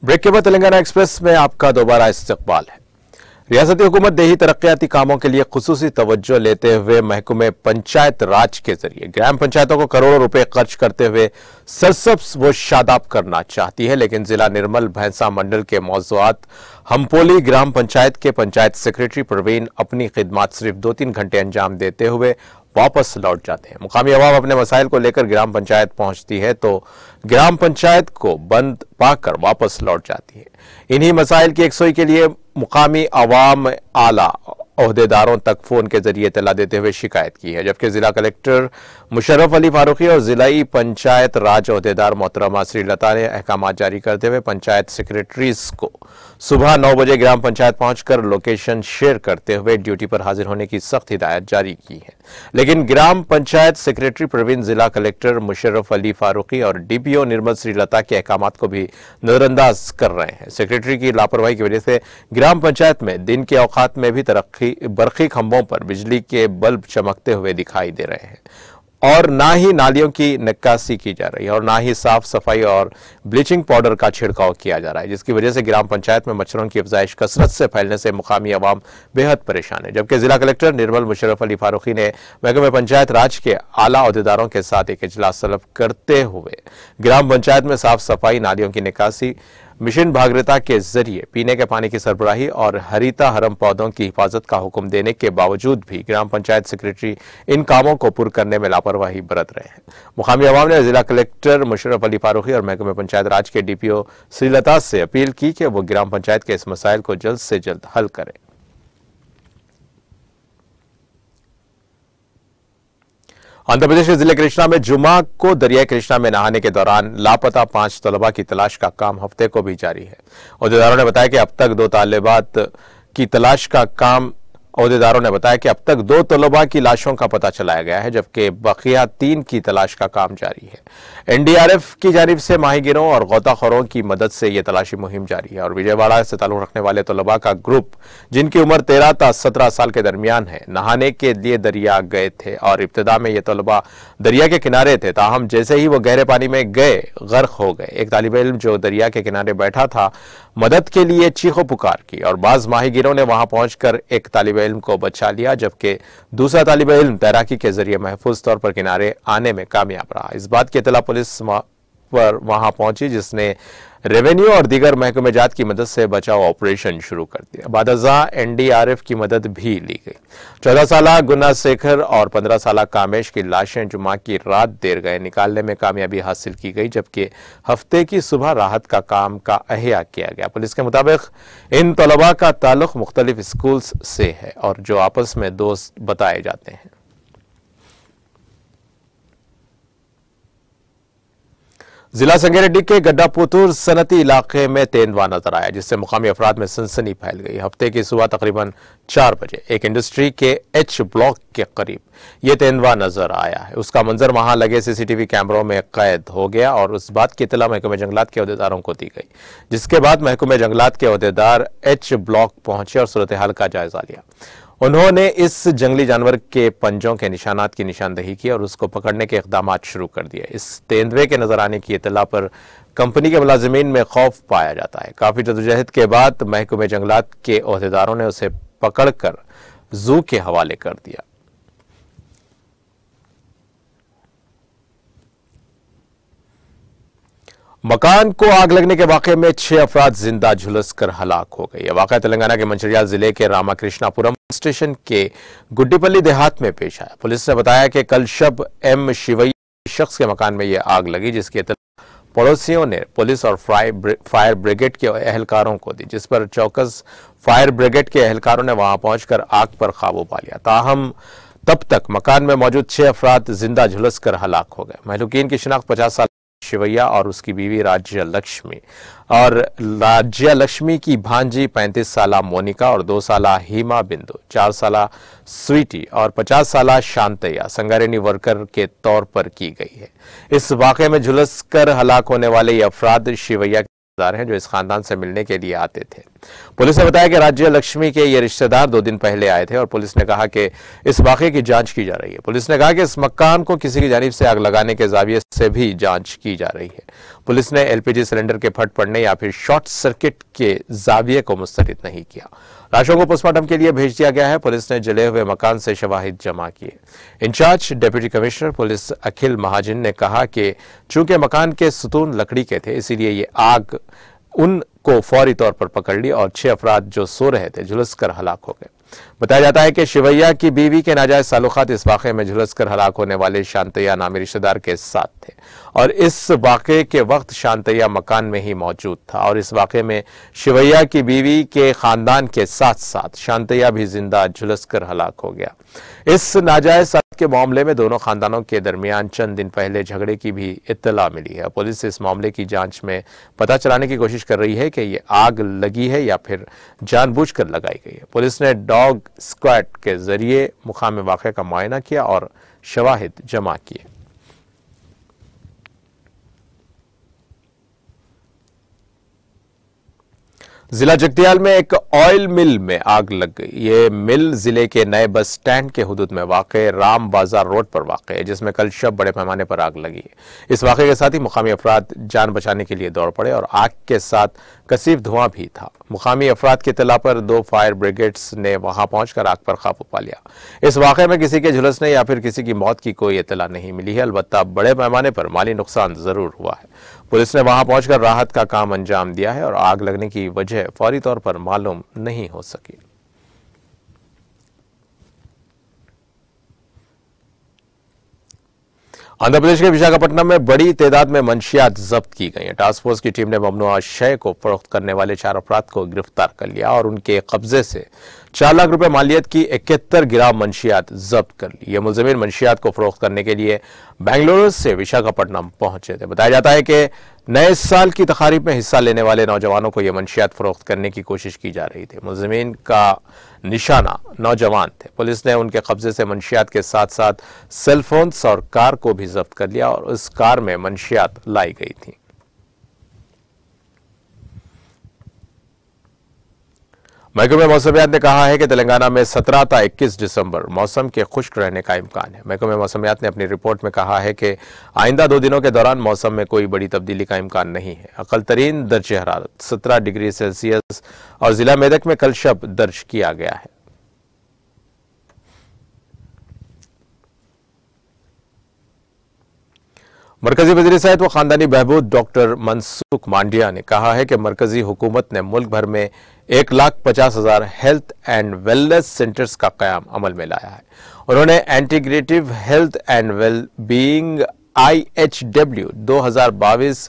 Break के बाद Telangana express में आपका दोबारा इस्तकबाल है। रियासती हुकूमत देही तरक्याती कामों के लिए खुसूसी तवज्जो लेते हुए महकमे पंचायत राज के जरिए ग्राम पंचायतों को करोड़ों रुपए खर्च करते हुए सरसब्ज व शादाब करना चाहती है, लेकिन जिला निर्मल भैंसा मंडल के मौजूआत हमपोली ग्राम पंचायत के पंचायत सेक्रेटरी प्रवीण अपनी खिदमात सिर्फ 2-3 घंटे अंजाम देते हुए वापस लौट जाते हैं। मुकामी अवाम अपने मसाइल को लेकर ग्राम पंचायत पहुंचती है तो ग्राम पंचायत को बंद पाकर वापस लौट जाती है। इन्हीं मसाइल की यकसुई के लिए मुकामी अवाम आला ओहदेदारों तक फोन के जरिए इत्तला देते हुए शिकायत की है, जबकि जिला कलेक्टर मुशर्रफ अली फारूकी और जिलाई पंचायत राज ओहदेदार मोहतरमा श्रीलता ने अहकाम जारी करते हुए पंचायत सेक्रेटरीज को सुबह 9 बजे ग्राम पंचायत पहुंचकर लोकेशन शेयर करते हुए ड्यूटी पर हाजिर होने की सख्त हिदायत जारी की है। लेकिन ग्राम पंचायत सेक्रेटरी प्रवीण जिला कलेक्टर मुशर्रफ अली फारूकी और डीपीओ निर्मल श्रीलता के अहकाम को भी नजरअंदाज कर रहे हैं। सेक्रेटरी की लापरवाही की वजह से ग्राम पंचायत में दिन के औकात में भी बरखी खंभों पर बिजली के बल्ब चमकते हुए दिखाई दे रहे हैं और ना ही नालियों की निकासी की जा रही है और ना ही साफ सफाई और ब्लीचिंग पाउडर का छिड़काव किया जा रहा है, जिसकी वजह से ग्राम पंचायत में मच्छरों की अफजाइश कसरत से फैलने से मुकामी अवाम बेहद परेशान है। जबकि जिला कलेक्टर निर्मल मुशर्रफ अली फारूकी ने महकमे पंचायत राज के आला अहदेदारों के साथ एक इजलास तलब करते हुए ग्राम पंचायत में साफ सफाई, नालियों की निकासी, मिशन भागीरथता के जरिए पीने के पानी की सरबराही और हरिता हरम पौधों की हिफाजत का हुक्म देने के बावजूद भी ग्राम पंचायत सेक्रेटरी इन कामों को पूर्ण करने में लापरवाही बरत रहे हैं। मुकामी अवाम ने जिला कलेक्टर मुशर्रफ अली फारूकी और महकमे पंचायत राज के डीपीओ श्रीलता से अपील की कि वो ग्राम पंचायत के इस मसाइल को जल्द से जल्द हल करें। आंध्र प्रदेश के जिले कृष्णा में जुमा को दरिया कृष्णा में नहाने के दौरान लापता 5 तलबा की तलाश का काम हफ्ते को भी जारी है। ओहदेदारों ने बताया कि अब तक 2 तालिबात की तलाश का काम तलबा की लाशों का पता चलाया गया है, जबकि बकिया 3 की तलाश का काम जारी है। एनडीआरएफ की जानिब से माहीगिरों और गोताखोरों की मदद से यह तलाशी मुहिम जारी है और विजयवाड़ा से ताल्लुक रखने वाले तलबा का ग्रुप, जिनकी उम्र 13 से 17 साल के दरमियान है, नहाने के लिए दरिया गए थे और इब्तिदा में ये तलबा दरिया के किनारे थे। ताहम जैसे ही वो गहरे पानी में गए, गर्क हो गए। एक तालिब इल्म जो दरिया के किनारे बैठा था मदद के लिए चीखो पुकार की और बाज माहीगिरों ने वहां पहुंचकर एक तालिब इल्म को बचा लिया, जबकि दूसरा तालिब इल्म तैराकी के जरिए महफूज तौर पर किनारे आने में कामयाब रहा। इस बात की इत्तला पुलिस पर वहां पहुंची, जिसने रेवेन्यू और दीगर महकमे जात की मदद से बचाव ऑपरेशन शुरू कर दिया। बादजा एनडीआरएफ की मदद भी ली गई। 14 साला गुन्ना शेखर और 15 साला कामेश की लाशें जुमा की रात देर गए निकालने में कामयाबी हासिल की गई, जबकि हफ्ते की सुबह राहत का काम का अहिया किया गया। पुलिस के मुताबिक इन तलबा का ताल्लुक मुख्तलिफ स्कूल्स से है और जो आपस में दोस्त बताए जाते हैं। जिला संगारेड्डी के गड्डापुतूर सनती इलाके में तेंदुआ नजर आया, जिससे मुकामी अफराद में सनसनी फैल गई। हफ्ते की सुबह तकरीबन 4 बजे एक इंडस्ट्री के एच ब्लॉक के करीब यह तेंदुआ नजर आया है। उसका मंजर वहां लगे सीसीटीवी कैमरों में कैद हो गया और उस बात की इत्तला महकमे जंगलात के ओहदेदारों को दी गई, जिसके बाद महकमे जंगलात के ओहदेदार एच ब्लॉक पहुंचे और सूरत हाल का जायजा लिया। उन्होंने इस जंगली जानवर के पंजों के निशानात की निशानदही की और उसको पकड़ने के इक़दाम शुरू कर दिए। इस तेंदुए के नजर आने की इत्तला पर कंपनी के मुलाजिमीन में खौफ पाया जाता है। काफी जदोजहद के बाद महकमे जंगलात के ओहदेदारों ने उसे पकड़कर जू के हवाले कर दिया। मकान को आग लगने के वाक़े में 6 अफराद जिंदा झुलस कर हलाक हो गए। यह वाक़ा तेलंगाना के मंचिर्याल जिले के रामाकृष्णापुरम स्टेशन के गुड्डीपल्ली देहात में पेश आया। पुलिस ने बताया कि कल शब एम शिवैया शख्स के मकान में यह आग लगी, जिसकी इत्तला पड़ोसियों ने पुलिस और फायर ब्रिगेड के एहलकारों को दी, जिस पर चौकस फायर ब्रिगेड के एहलकारों ने वहां पहुंचकर आग पर काबू पा लिया। ताहम तब तक मकान में मौजूद 6 अफराद जिंदा झुलस कर हलाक हो गए। महलूकीन की शिनाख्त 50 साल शिवैया और उसकी बीवी राज्य लक्ष्मी की भांजी 35 साला मोनिका और 2 साला हीमा बिंदु, 4 साला स्वीटी और 50 साला शांतैया संगारेड्डी वर्कर के तौर पर की गई है। इस वाक़े में झुलस कर हलाक होने वाले ये अफराद शिवैया रिश्तेदार हैं जो इस खानदान से मिलने के लिए आते थे। पुलिस ने बताया कि राज्य लक्ष्मी के ये रिश्तेदार 2 दिन पहले आए थे और पुलिस ने कहा कि इस वाकये की जांच की जा रही है। पुलिस ने कहा कि इस मकान को किसी की जानिब से आग लगाने के जाविये से भी जांच की जा रही है। पुलिस ने एलपीजी सिलेंडर के फट पड़ने या फिर शॉर्ट सर्किट के जाविये को मुस्तरद नहीं किया। लाशों को पोस्टमार्टम के लिए भेज दिया गया है। पुलिस ने जले हुए मकान से शवाहिद जमा किए। इंचार्ज डिप्टी कमिश्नर पुलिस अखिल महाजन ने कहा कि चूंकि मकान के सुतून लकड़ी के थे, इसीलिए ये आग उनको फौरी तौर पर पकड़ ली और 6 अफराद जो सो रहे थे झुलसकर हलाक हो गए। बताया जाता है कि शिवैया की बीवी के नाजायज ताल्लुकात इस वाक़े में झुलसकर हलाक होने वाले शांतैया नामी रिश्तेदार के साथ थे और इस वाक़े के वक्त शांतैया मकान में ही मौजूद था और इस वाक़े में शिवैया की बीवी के खानदान के साथ साथ शांतैया भी जिंदा झुलसकर हलाक हो गया। इस नाजायज साथ के मामले में दोनों खानदानों के दरमियान चंद दिन पहले झगड़े की भी इत्तला मिली है। पुलिस इस मामले की जांच में पता चलाने की कोशिश कर रही है कि ये आग लगी है या फिर जानबूझकर लगाई गई है। पुलिस ने डॉग स्क्वाड के जरिए मुकाम वाक़े का मुआयना किया और शवाहिद जमा किए। जिला जगतियाल में एक ऑयल मिल में आग लग गई। ये मिल जिले के नए बस स्टैंड के हुदूद में वाक़े राम बाजार रोड पर वाक़ है, जिसमें कल शब बड़े पैमाने पर आग लगी है। इस वाक़े के साथ ही मुकामी अफराद जान बचाने के लिए दौड़ पड़े और आग के साथ कसीफ धुआं भी था। मुकामी अफराद की इत्तला पर 2 फायर ब्रिगेड्स ने वहां पहुंचकर आग पर काबू पा लिया। इस वाक़े में किसी के झुलसने या फिर किसी की मौत की कोई इत्तला नहीं मिली है, अलबत्ता बड़े पैमाने पर माली नुकसान जरूर हुआ है। पुलिस ने वहां पहुंचकर राहत का काम अंजाम दिया है और आग लगने की वजह फौरी तौर पर मालूम नहीं हो सकी। आंध्र प्रदेश के विशाखापट्टनम में बड़ी तादाद में मंशियात जब्त की गई हैं। टास्क फोर्स की टीम ने ममनुआ शय को फरोख्त करने वाले 4 अफराद को गिरफ्तार कर लिया और उनके कब्जे से 4 लाख रुपए मालियत की 71 ग्राम मंशियात जब्त कर ली। ये मुलजिमीन मंशियात को फरोख्त करने के लिए बेंगलुरु से विशाखापट्टनम पहुंचे थे। बताया जाता है कि नए साल की तकारीब में हिस्सा लेने वाले नौजवानों को यह मंशियात फरोख्त करने की कोशिश की जा रही थी। मुलजिमीन का निशाना नौजवान थे। पुलिस ने उनके कब्जे से मंशियात के साथ साथ सेलफोन्स और कार को भी जब्त कर लिया और उस कार में मंशियात लाई गई थी। महकमे मौसमियात ने कहा है कि तेलंगाना में 17 था 21 दिसंबर मौसम के खुश्क रहने का इम्कान है। महकमे मौसमियात ने अपनी रिपोर्ट में कहा है कि आइंदा 2 दिनों के दौरान मौसम में कोई बड़ी तब्दीली का इम्कान नहीं है। अकल तरीन दर्जे हरारत 17 डिग्री सेल्सियस और जिला मेदक में कल शब दर्ज किया गया है। मरकजी वज़ीर सेहत व खानदानी बहबूद डॉक्टर मनसुख मांडिया ने कहा है कि मरकजी हुकूमत ने मुल्क भर में 1,50,000 हेल्थ एंड वेलनेस सेंटर्स का क़याम अमल में लाया है। उन्होंने integrative health and well being IHW 2022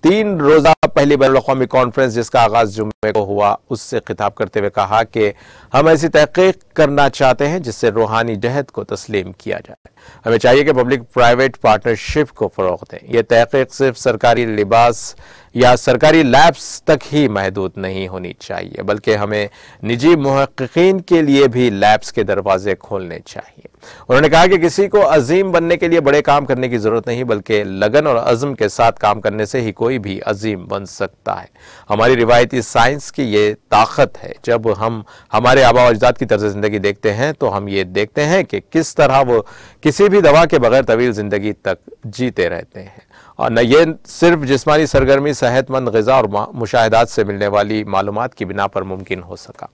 3 रोजा पहली बैनुल-अक़वामी कॉन्फ्रेंस जिसका आगाज जुम्मे को हुआ उससे खिताब करते हुए कहा कि हम ऐसी तहकीक करना चाहते हैं जिससे रूहानी जहद को तस्लीम किया जाए। हमें चाहिए कि पब्लिक प्राइवेट पार्टनरशिप को फरोग़ दें। यह तहकीक सिर्फ सरकारी लिबास या सरकारी लैब्स तक ही महदूद नहीं होनी चाहिए, बल्कि हमें निजी मुहक्किकीन के लिए भी लैब्स के दरवाजे खोलने चाहिए। उन्होंने कहा कि किसी को अजीम बनने के लिए बड़े काम करने की जरूरत नहीं, बल्कि लगन और अज़्म के साथ काम करने से ही कोई भी अजीम बन सकता है। हमारी रिवायती साइंस की ये ताकत है। जब हम हमारे आबा अजदाद की तर्ज ज़िंदगी देखते हैं तो हम ये देखते हैं कि किस तरह वो किसी भी दवा के बगैर तवील ज़िंदगी तक जीते रहते हैं। और न ये सिर्फ जिस्मानी सरगर्मी, सेहतमंद ग़िज़ा और मुशाहिदात से मिलने वाली मालूमात की बिना पर मुमकिन हो सका।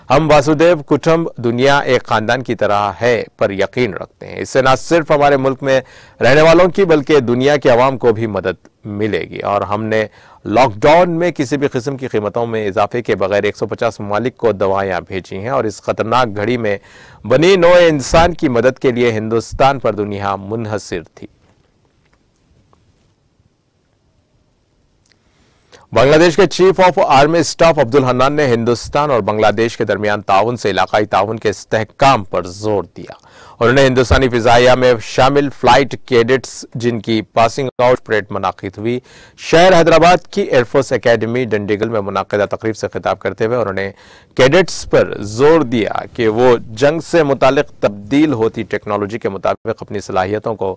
हम वासुदेव कुटुंब दुनिया एक ख़ानदान की तरह है पर यकीन रखते हैं। इससे न सिर्फ हमारे मुल्क में रहने वालों की बल्कि दुनिया के अवाम को भी मदद मिलेगी। और हमने लॉकडाउन में किसी भी किस्म की कीमतों में इजाफे के बगैर 150 ममालिक को दवाएं भेजी हैं और इस खतरनाक घड़ी में बनी नौए इंसान की मदद के लिए हिंदुस्तान पर दुनिया मुनहसिर थी। बांग्लादेश के chief of army staff Abdul Hannan ने हिंदुस्तान और बांग्लादेश के दरमियान ताउन से इलाकाई ताउन के इस्तेहकाम पर जोर दिया। उन्होंने हिंदुस्तानी फिजाइया में शामिल फ्लाइट कैडेट्स जिनकी पासिंग आउट परेड मुनाकिद हुई, शहर हैदराबाद की एयरफोर्स एकेडमी डंडीगल में मुनाकिदा तकरीब से खिताब करते हुए उन्होंने कैडेट्स पर जोर दिया कि वो जंग से मुतालिक तब्दील होती टेक्नोलॉजी के मुताबिक अपनी सलाहियतों को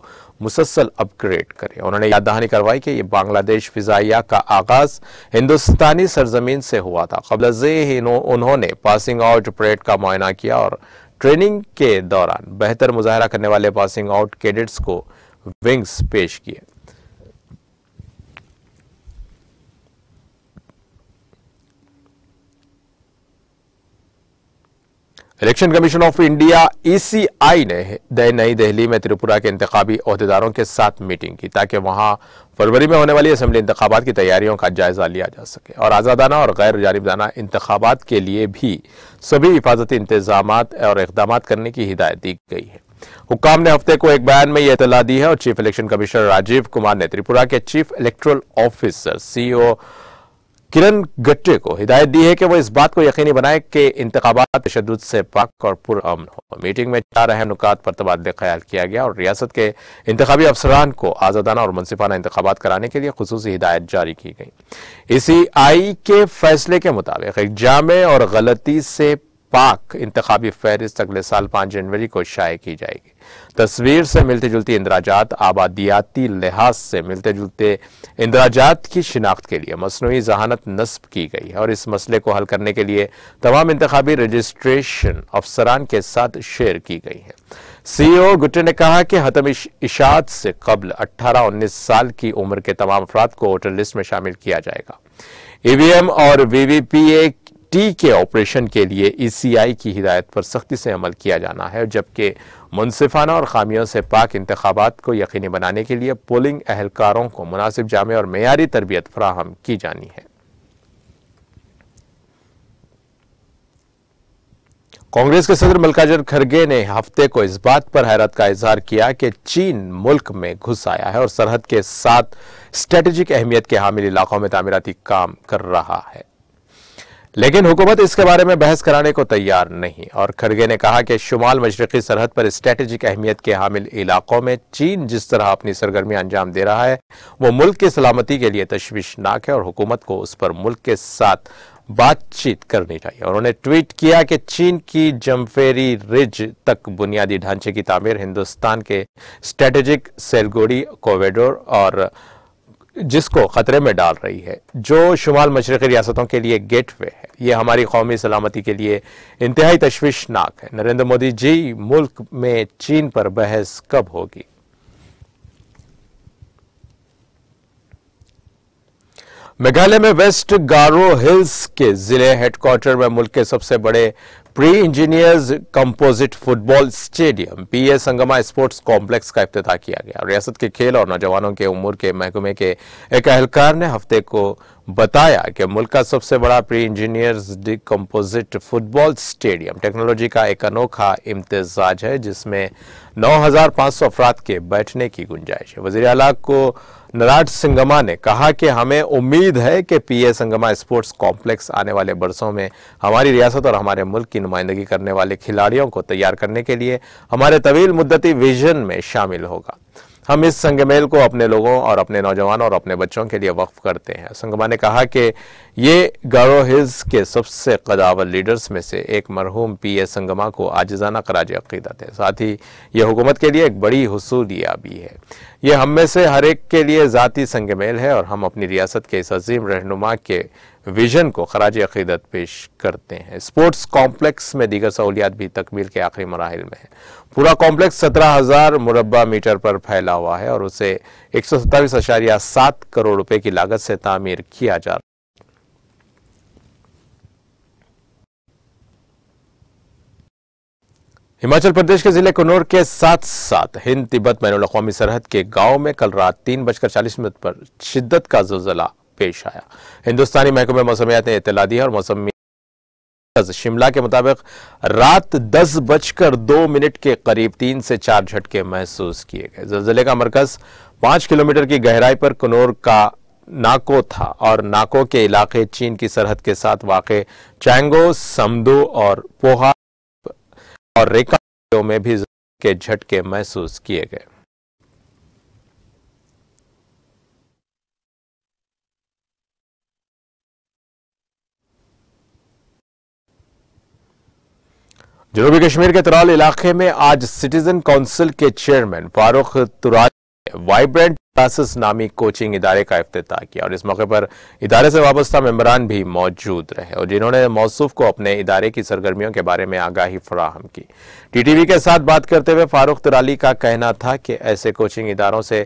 मुसलसल अपग्रेड करें। उन्होंने याद दहानी करवाई कि ये बांग्लादेश फिजाइया का आगाज हिंदुस्तानी सरजमीन से हुआ था। कबल ही उन्होंने पासिंग आउट परेड का मुआयना किया और ट्रेनिंग के दौरान बेहतर मुजाहरा करने वाले पासिंग आउट कैडेट्स को विंग्स पेश किए। Election commission of India ECI ने नई दिल्ली में त्रिपुरा के इंतखाबी ओहदेदारों के साथ मीटिंग की ताकि वहां फरवरी में होने वाली असेंबली इंतखाबात की तैयारियों का जायजा लिया जा सके और आज़ादाना और गैर जानिबदाना इंतखाबात के लिए भी सभी हिफाजती इंतजामात और इक़दाम करने की हिदायत दी गई है। हुक्काम ने हफ्ते को एक बयान में यह इत्तला दी है और chief election commissioner Rajiv Kumar ने त्रिपुरा के chief electoral officer CEO Kiran Gatte को हिदायत दी है कि वो इस बात को यकीनी बनाए कि इंतखाबात तशद्दुद से पाक और पुरअमन हो। मीटिंग में 4 अहम नुकात पर तबादले ख्याल किया गया और रियासत के इंतखाबी अफसरान को आज़ादाना और मुनसिफाना इंतखाबात कराने के लिए खुसूसी हिदायत जारी की गई। ECI के फैसले के मुताबिक एक जामे और गलती से पाक इंतखाबी फहरिस्त अगले साल 5 जनवरी को शाये की जाएगी। तस्वीर से मिलती जुलती इंदराजात, आबादियाती लिहाज से मिलते जुलते इंदराजात की शिनाख्त के लिए मसनूई जहानत नस्ब की गई है और इस मसले को हल करने के लिए तमाम इंतखाबी रजिस्ट्रेशन अफसरान के साथ शेयर की गई है। CEO गुट्टे ने कहा कि हतम इशात से कबल 18-19 साल की उम्र के तमाम अफराद को वोटर लिस्ट में शामिल किया जाएगा। EVM और VVPAT के ऑपरेशन के लिए ECI की हिदायत पर सख्ती से अमल किया जाना है, जबकि मुनसिफाना और खामियों से पाक इंतखाबात को यकीनी बनाने के लिए पोलिंग अहलकारों को मुनासिब जामे और मेयारी तरबियत फराहम की जानी है। कांग्रेस के सदर मल्लिकार्जुन खड़गे ने हफ्ते को इस बात पर हैरत का इजहार किया कि चीन मुल्क में घुस आया है और सरहद के साथ स्ट्रेटेजिक अहमियत के हामिल इलाकों में तामीराती काम कर रहा है, लेकिन हुकूमत इसके बारे में बहस कराने को तैयार नहीं। और खड़गे ने कहा कि शुमाल मशरक़ी सरहद पर स्ट्रेटेजिक अहमियत के हामिल इलाकों में चीन जिस तरह अपनी सरगर्मी अंजाम दे रहा है वो मुल्क की सलामती के लिए तशवीशनाक है और हुकूमत को उस पर मुल्क के साथ बातचीत करनी चाहिए। उन्होंने ट्वीट किया कि चीन की जमफेरी रिज तक बुनियादी ढांचे की तामीर हिंदुस्तान के स्ट्रेटेजिक सेलगोड़ी कॉरिडोर और जिसको खतरे में डाल रही है, जो शुमाल मशरक़ी रियासतों के लिए गेटवे है, ये हमारी कौमी सलामती के लिए इंतहाई तशवीशनाक है। नरेंद्र मोदी जी, मुल्क में चीन पर बहस कब होगी? मेघालय में वेस्ट गारो हिल्स के जिले हेडक्वार्टर में मुल्क के सबसे बड़े pre engineers composite football stadium PA Sangma sports complex का इफ्तिताह किया गया। रियासत के खेल और नौजवानों के उमूर के महकमे के एक अहलकार ने हफ्ते को बताया कि मुल्क का सबसे बड़ा pre engineers composite football stadium technology का एक अनोखा इम्तिजाज है जिसमें 9,500 अफराद के बैठने की गुंजाइश है। वज़ीर आला को नराट संगमा ने कहा कि हमें उम्मीद है कि PA संगमा स्पोर्ट्स कॉम्प्लेक्स आने वाले बरसों में हमारी रियासत और हमारे मुल्क की नुमाइंदगी करने वाले खिलाड़ियों को तैयार करने के लिए हमारे तवील मुद्दती विजन में शामिल होगा। हम इस संगमेल को अपने लोगों और अपने नौजवानों और अपने बच्चों के लिए वक्फ करते हैं। संगमा ने कहा कि ये गारो हिल्स के सबसे कदावर लीडर्स में से एक मरहूम PA संगमा को आजिज़ाना खराज अक़ीदत है। साथ ही ये हुकूमत के लिए एक बड़ी हुसूलियाबी है। ये हम में से हर एक के लिए ज़ाती संगमेल है और हम अपनी रियासत के इस अजीम रहनुमा के विजन को खराज अक़ीदत पेश करते हैं। स्पोर्ट्स कॉम्प्लेक्स में दीगर सहूलियात भी तकमील के आखिरी मराहिल में है। पूरा कॉम्प्लेक्स 17,000 मुरब्बा मीटर पर फैला हुआ है और उसे 127.7 करोड़ रुपए की लागत से तामीर किया जा रहा है। हिमाचल प्रदेश के जिले कन्नौर के साथ साथ हिंद तिब्बत बैनुल अक़वामी सरहद के गांव में कल रात 3:40 पर शिद्दत का ज़लज़ला पेश आया। हिंदुस्तानी महकमे मौसमियात ने इत्तला दी है और मौसमी शिमला के मुताबिक रात 10:02 के करीब 3 से 4 झटके महसूस किए गए। ज़लज़ले का मरकज 5 किलोमीटर की गहराई पर कन्नौर का नाको था और नाको के इलाके चीन की सरहद के साथ वाक़े चैंगो, समदो और पोहा और रेका में भी के झटके महसूस किए गए। जनूबी कश्मीर के तराल इलाके में आज सिटीजन काउंसिल के चेयरमैन फारूक तुरानी ने वाइब्रेंट क्लासेस नामी कोचिंग इदारे का इफ्तिताह किया और इस मौके पर इदारे से वाबस्ता मेंबरान भी मौजूद रहे और जिन्होंने मौसूफ को अपने इदारे की सरगर्मियों के बारे में आगाही फराहम की। टीटीवी के साथ बात करते हुए फारूक तुरानी का कहना था कि ऐसे कोचिंग इदारों से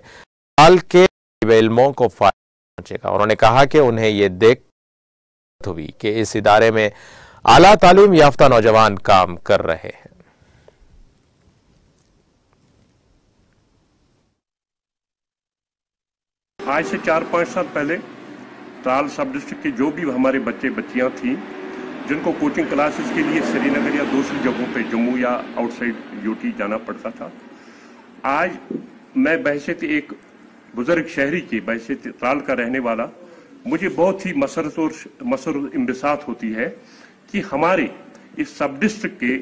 साल के इल्मों को फायदा पहुंचेगा। उन्होंने कहा कि उन्हें ये देख हुई कि इस इदारे में आला तालीम याफ्ता नौजवान काम कर रहे हैं। आज से 4-5 साल पहले तराल सब डिस्ट्रिक्ट के जो भी हमारे बच्चे बच्चियां थीं जिनको कोचिंग क्लासेस के लिए श्रीनगर या दूसरी जगहों पे जम्मू या आउटसाइड यूटी जाना पड़ता था, आज मैं बहैसियत एक बुजुर्ग शहरी की बहैसियत तराल का रहने वाला मुझे बहुत ही मसरत और इंबिसात होती है कि हमारे इस सब डिस्ट्रिक्ट के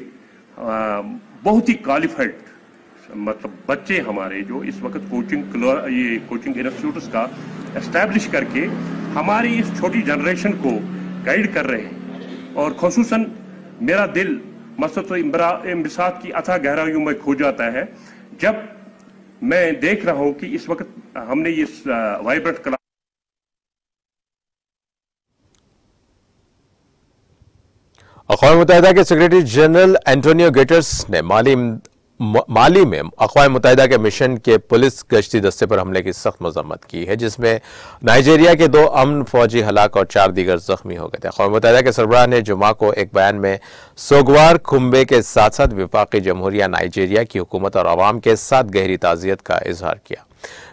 बहुत ही क्वालिफाइड मतलब बच्चे हमारे जो इस वक्त कोचिंग इंस्टीट्यूट्स का एस्टैब्लिश करके हमारी इस छोटी जनरेशन को गाइड कर रहे हैं। और खुसूसन मेरा दिल मसरत और इंबिसात की अथाह गहराइयों में खो जाता है जब मैं देख रहा हूं कि इस वक्त हमने ये वाइब्रेंट क्लास अक़वाम मुत्तहिदा के सेक्रेटरी जनरल एंटोनियो गुटेरेस ने माली में अक़वाम मुत्तहिदा के मिशन के पुलिस गश्ती दस्ते पर हमले की सख्त मज़म्मत की है, जिसमें नाइजीरिया के 2 अमन फौजी हलाक और 4 दीगर जख्मी हो गए थे। अक़वाम मुत्तहिदा के सरबराह ने जुमा को एक बयान में सोगवार खुम्बे के साथ साथ वफाकी जमहूरिया नाइजीरिया की हुकूमत और अवाम के साथ गहरी ताज़ियत का इजहार किया।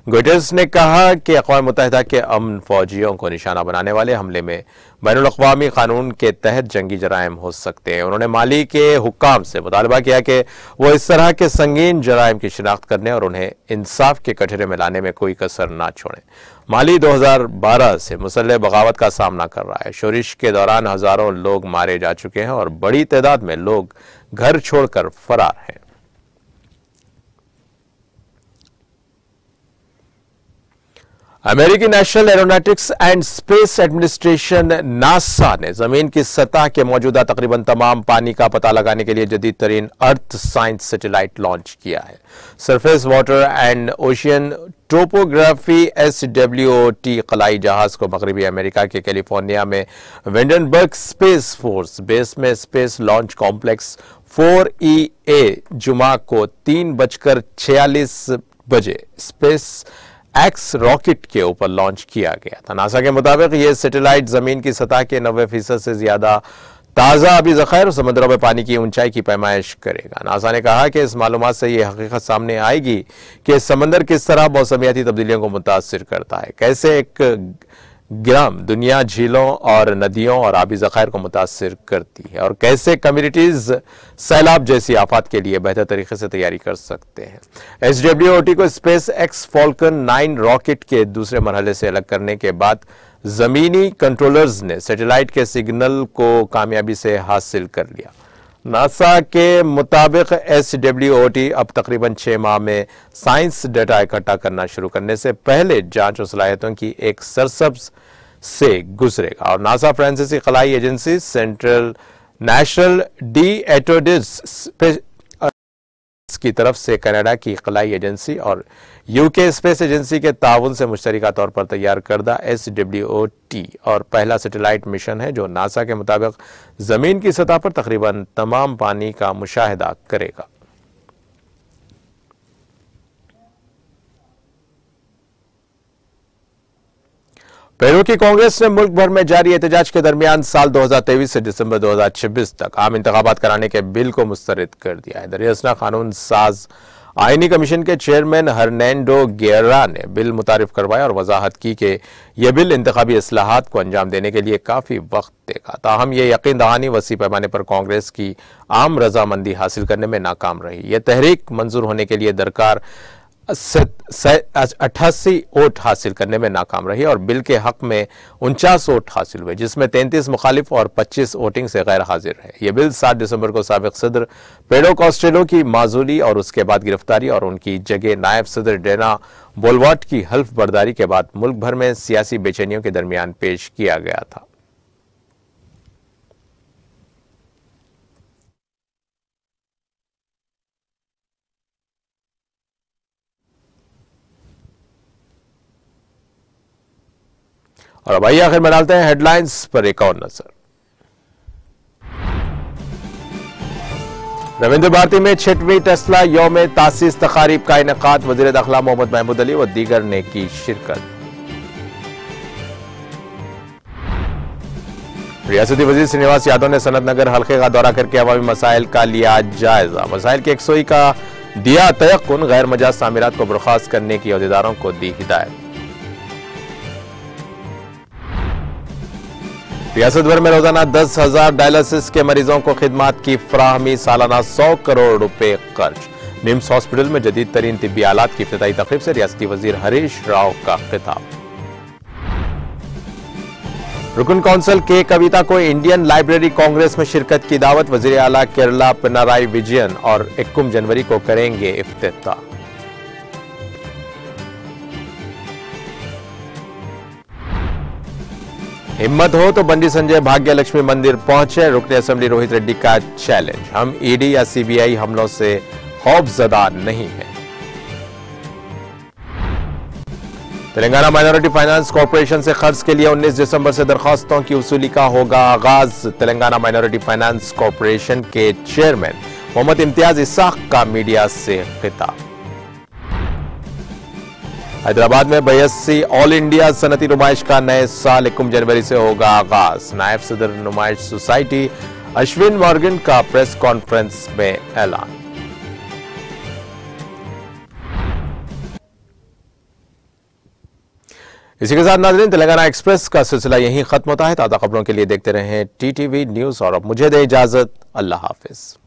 गुटेरेस ने कहा कि अक़वाम मुत्तहिदा के अमन फौजियों को निशाना बनाने वाले हमले में बैनुल अक़वामी कानून के तहत जंगी जराइम हो सकते हैं। उन्होंने माली के हुक्काम से मुतालबा किया कि वो इस तरह के संगीन जराइम की शिनाख्त करने और उन्हें इंसाफ के कटहरे में लाने में कोई कसर ना छोड़ें। माली 2012 से मुसल्लह बगावत का सामना कर रहा है। शोरिश के दौरान हजारों लोग मारे जा चुके हैं और बड़ी तादाद में लोग घर छोड़कर फरार हैं। अमेरिकी national aeronautics and space administration NASA ने जमीन की सतह के मौजूदा तकरीबन तमाम पानी का पता लगाने के लिए जदीद तरीन अर्थ साइंस सैटेलाइट लॉन्च किया है। Surface water and ocean topography SWOT खलाई जहाज को मगरबी अमेरिका के कैलिफोर्निया में वेंडनबर्ग स्पेस फोर्स बेस में स्पेस लॉन्च कॉम्प्लेक्स 4EA जुमा को 3:46 बजे स्पेस एक्स रॉकेट के ऊपर लॉन्च किया गया था। नासा के मुताबिक यह सैटेलाइट जमीन की सतह के 90% से ज्यादा ताज़ा आबी ज़खायर और समुद्रों में पानी की ऊंचाई की पैमाइश करेगा। नासा ने कहा कि इस मालूमात से यह हकीकत सामने आएगी कि समंदर किस तरह मौसमियाती तब्दीलियों को मुतासिर करता है, कैसे एक ग्राम दुनिया झीलों और नदियों और आबी ज़खायर को मुतासिर करती है और कैसे कम्युनिटीज सैलाब जैसी आफात के लिए बेहतर तरीके से तैयारी कर सकते हैं। SWOT को स्पेस एक्स फॉल्कन 9 रॉकेट के दूसरे मरहले से अलग करने के बाद जमीनी कंट्रोलर्स ने सैटेलाइट के सिग्नल को कामयाबी से हासिल कर लिया। नासा के मुताबिक SWOT अब तकरीबन 6 माह में साइंस डेटा इकट्ठा करना शुरू करने से पहले जांच और सलाहियतों की एक सरसब्ज से गुजरेगा और नासा फ्रांसीसी खलाई एजेंसी सेंट्रल नेशनल डिएटोडिस की तरफ से कनाडा की खलाई एजेंसी और यूके स्पेस एजेंसी के ताउन से मुश्तरका तौर पर तैयार करदा SWOT और पहला सैटेलाइट मिशन है जो नासा के मुताबिक जमीन की सतह पर तकरीबन तमाम पानी का मुशाहिदा करेगा। पेरू की कांग्रेस ने मुल्क भर में जारी एहतजाज के दरमियान साल 2023 से दिसंबर 2026 तक आम इंतखाबात कराने के बिल को मुस्तरद कर दिया है। दरियासना कानून साज आईनी कमीशन के चेयरमैन हर्नैंडो गेर्रा ने बिल मुतारिफ करवाया और वजाहत की कि यह बिल इंतखाबी इस्लाहात को अंजाम देने के लिए काफी वक्त देगा। ताहम यह यकीन दहानी वसी पैमाने पर कांग्रेस की आम रजामंदी हासिल करने में नाकाम रही। यह तहरीक मंजूर होने के लिए दरकार 88 वोट हासिल करने में नाकाम रही और बिल के हक में 49 वोट हासिल हुए, जिसमें 33 मुखालिफ और 25 वोटिंग से गैर हाजिर रहे। यह बिल 7 दिसंबर को साबिक सदर पेड्रो कास्टेलो की माजूली और उसके बाद गिरफ्तारी और उनकी जगह नायब सदर डेना बोलवार्ट की हल्फ बर्दारी के बाद मुल्क भर में सियासी बेचैनियों के दरमियान पेश किया गया था। और अब आइए आखिर में डालते हैं हेडलाइंस पर एक और नजर। रविंद्र भारती में 6वीं टेस्ला यौम तासीस तकारीब का इनेकाद, वजीर दाखिला मोहम्मद महमूद अली व दीगर ने की शिरकत। रियासती वजीर श्रीनिवास यादव ने सनत नगर हल्के का दौरा करके अवामी मसाइल का लिया जायजा, मसाइल की यकसोई का दिया तयक्कुन, गैर मजाज सामिरात को बर्खास्त करने की अहदेदारों को दी हिदायत। रियासत भर में रोजाना 10,000 डायलिसिस के मरीजों को खिदमात की फराहमी, सालाना 100 करोड़ रुपए खर्च। निम्स हॉस्पिटल में जदीद तरीन तिब्बी आलात की इफ्तिताई तकरीब से रियासती वजीर हरीश राव का खिताब। रुकन कौंसिल के कविता को इंडियन लाइब्रेरी कांग्रेस में शिरकत की दावत, वजीर आला केरला पिनाराई विजयन और 21 जनवरी को करेंगे इफ्तिताह। हिम्मत हो तो बंडी संजय भाग्य लक्ष्मी मंदिर पहुंचे, रुकने असेंबली रोहित रेड्डी का चैलेंज, हम ईडी या सीबीआई हमलों से खौफजदा नहीं है। तेलंगाना माइनॉरिटी फाइनेंस कॉर्पोरेशन से कर्ज के लिए 19 दिसंबर से दरखास्तों की वसूली का होगा आगाज। तेलंगाना माइनॉरिटी फाइनेंस कॉर्पोरेशन के चेयरमैन मोहम्मद इम्तियाज इसाक का मीडिया से खिताब। हैदराबाद में 82 ऑल इंडिया सनती नुमाइश का नए साल 21 जनवरी से होगा आगाज। नायब सदर नुमाइश सोसाइटी अश्विन मॉर्गन का प्रेस कॉन्फ्रेंस में ऐलान। इसी के साथ नाज़रीन, तेलंगाना एक्सप्रेस का सिलसिला यहीं खत्म होता है। ताज़ा खबरों के लिए देखते रहें TTV न्यूज़ और अब मुझे दे इजाजत। अल्लाह हाफिज।